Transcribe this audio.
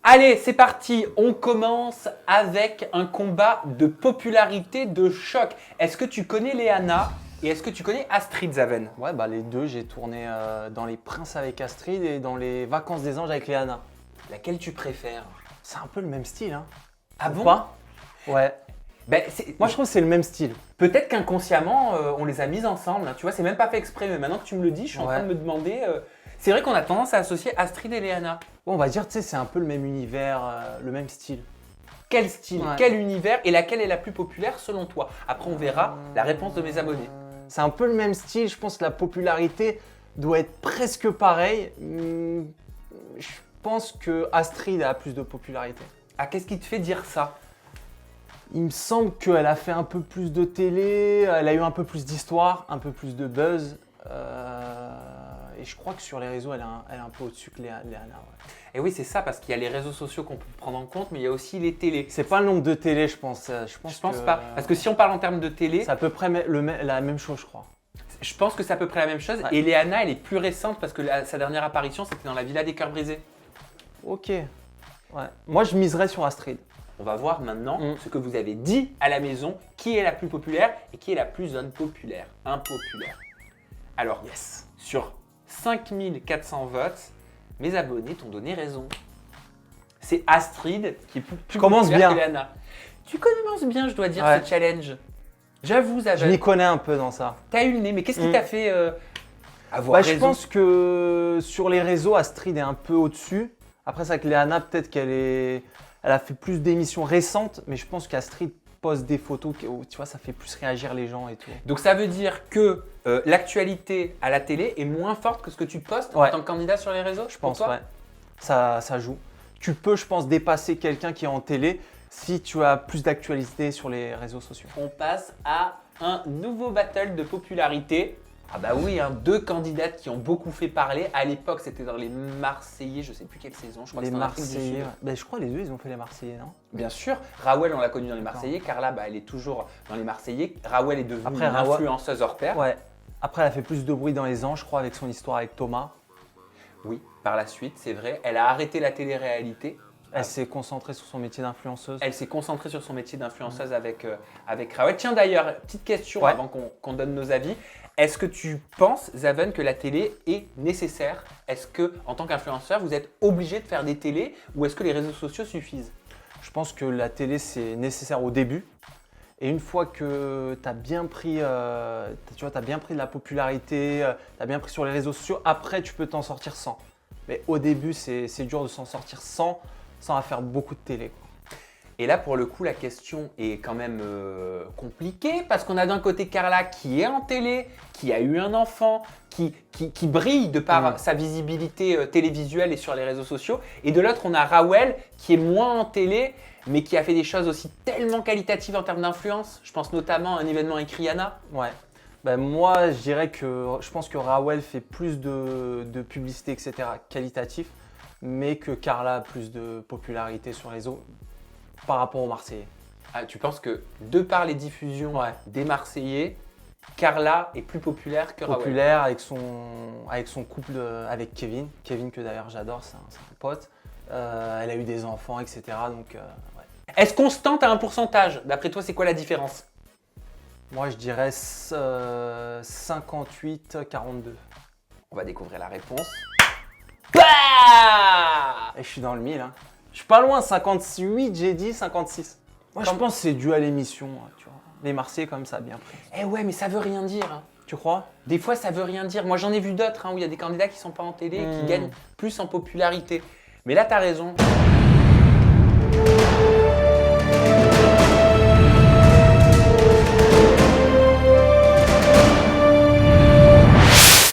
Allez, c'est parti. On commence avec un combat de popularité de choc. Est-ce que tu connais Léana et est-ce que tu connais Astrid Zaven? Ouais, bah les deux, j'ai tourné dans Les Princes avec Astrid et dans Les Vacances des Anges avec Léana. Laquelle tu préfères? C'est un peu le même style, hein. Ah Ou bon? pas? Ouais. Ben, Moi, je trouve que c'est le même style. peut-être qu'inconsciemment, on les a mises ensemble. Tu vois, c'est même pas fait exprès, mais maintenant que tu me le dis, je suis en train de me demander. C'est vrai qu'on a tendance à associer Astrid et Léana. Bon, on va dire, tu sais, c'est un peu le même univers, le même style. Quel style, Ouais. quel univers et laquelle est la plus populaire selon toi? Après, on verra la réponse de mes abonnés. C'est un peu le même style. Je pense que la popularité doit être presque pareille. Je pense que Astrid a plus de popularité. Ah, qu'est-ce qui te fait dire ça? Il me semble qu'elle a fait un peu plus de télé, elle a eu un peu plus d'histoire, un peu plus de buzz. Et je crois que sur les réseaux, elle est un peu au-dessus que Léana. Ouais. Et oui, c'est ça, parce qu'il y a les réseaux sociaux qu'on peut prendre en compte, mais il y a aussi les télés. C'est pas le nombre de télé, je pense. Je pense pas. Parce que si on parle en termes de télé, c'est à peu près la même chose, je crois. je pense que c'est à peu près la même chose. Ouais. Et Léana, elle est plus récente parce que sa dernière apparition, c'était dans la Villa des Cœurs Brisés. Ok. Ouais. Moi, je miserais sur Astrid. On va voir maintenant ce que vous avez dit à la maison, qui est la plus populaire et qui est la plus impopulaire. Alors, sur 5400 votes, mes abonnés t'ont donné raison. C'est Astrid qui est plus commence populaire bien. que Léana. Tu commences bien, je dois dire, Ouais. ce challenge. J'avoue, Je Zaven, m'y connais un peu dans ça. t'as eu le nez, mais qu'est-ce qui t'a fait avoir Bah, raison? je pense que sur les réseaux, Astrid est un peu au-dessus. Après, c'est avec Léana, peut-être elle a fait plus d'émissions récentes, mais je pense qu'Astrid poste des photos où, tu vois, ça fait plus réagir les gens et tout. Donc ça veut dire que l'actualité à la télé est moins forte que ce que tu postes en Ouais. tant que candidat sur les réseaux? Je pense, pour toi ouais. Ça joue. Tu peux, je pense, dépasser quelqu'un qui est en télé si tu as plus d'actualité sur les réseaux sociaux. On passe à un nouveau battle de popularité. Ah bah oui, deux candidates qui ont beaucoup fait parler. À l'époque, c'était dans les Marseillais, je sais plus quelle saison. Je crois Les que c'était en Afrique du Marseillais. Sud. Ouais. Ben, je crois les deux, ils ont fait les Marseillais, non? Bien sûr. Rawel, on l'a connue dans les Marseillais. Carla, bah, elle est toujours dans les Marseillais. Rawel est devenue Après, une Rawel- influenceuse hors pair. Ouais. Après, elle a fait plus de bruit dans les Anges, je crois, avec son histoire avec Thomas. Oui, par la suite, c'est vrai. Elle a arrêté la télé-réalité. Elle s'est concentrée sur son métier d'influenceuse. Elle s'est concentrée sur son métier d'influenceuse avec Rawel. Tiens d'ailleurs, petite question Ouais. avant qu'on donne nos avis. Est-ce que tu penses, Zaven, que la télé est nécessaire? Est-ce que, en tant qu'influenceur, vous êtes obligé de faire des télés ou est-ce que les réseaux sociaux suffisent? Je pense que la télé, c'est nécessaire au début. Et une fois que tu as bien pris, t'as bien pris de la popularité, tu as bien pris sur les réseaux sociaux, après, tu peux t'en sortir sans. Mais au début, c'est dur de s'en sortir sans faire beaucoup de télé, quoi. Et là, pour le coup, la question est quand même compliquée parce qu'on a d'un côté Carla qui est en télé, qui a eu un enfant, qui brille de par sa visibilité télévisuelle et sur les réseaux sociaux. Et de l'autre, on a Rawel qui est moins en télé, mais qui a fait des choses aussi tellement qualitatives en termes d'influence. Je pense notamment à un événement avec Rihanna. Ouais. Ben moi, je pense que Rawel fait plus de publicité, etc., qualitatif, mais que Carla a plus de popularité sur les réseaux par rapport aux Marseillais. Ah, tu penses que de par les diffusions des Marseillais, Carla est plus populaire que Rawel? Populaire avec son couple avec Kevin. Kevin que d'ailleurs j'adore, c'est un pote. Elle a eu des enfants, etc. Donc, ouais. Est-ce qu'on se tente à un pourcentage? D'après toi, c'est quoi la différence? Moi, je dirais 58-42. On va découvrir la réponse. Bah! Et je suis dans le 1000. Hein. Je suis pas loin, 58, j'ai dit 56. Moi, je pense que c'est dû à l'émission. Tu vois. Les Marseillais, comme ça, a bien pris. Eh ouais, mais ça veut rien dire. Hein. Tu crois? Des fois, ça veut rien dire. Moi, j'en ai vu d'autres où il y a des candidats qui sont pas en télé et qui gagnent plus en popularité. Mais là, tu as raison.